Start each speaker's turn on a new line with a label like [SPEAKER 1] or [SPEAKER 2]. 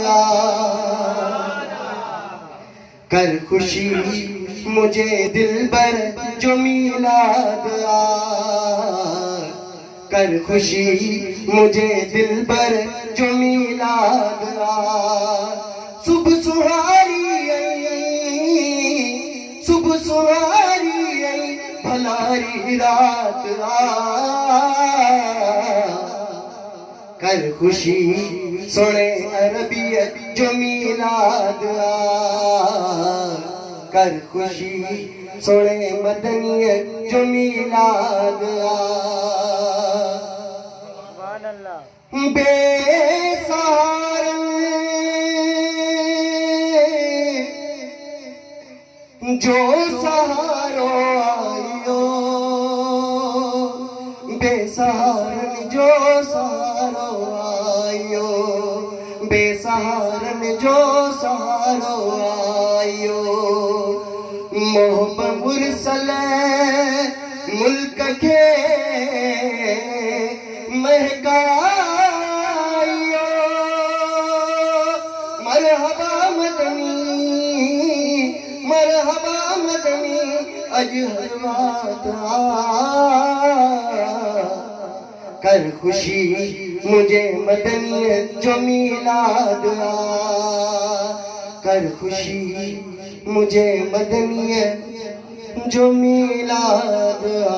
[SPEAKER 1] आ, कर खुशी मुझे दिलबर जो मीलाद आ, कर खुशी मुझे दिलबर जो मीलाद आ। सुबह सुहारी आई, सुबह सुहारी आई, भलारी रात आ, कर खुशी सोने अरबियत जो मीलाद आ, कर खुशी सोने मदनियत जो मीलाद आ। बेसहारन जो सहारो आयो, बेसहारन जो सहारो आयो, बेसहारन जो सहारो आयो। मोहब्बत मुरसल मुल्क के महकायो, मरहबा मदनी, मरहबा मदनी अज हर बात आ, कर खुशी मुझे मदनियत जो मीलाद आ, कर खुशी मुझे मदनियत जो मीलाद आ।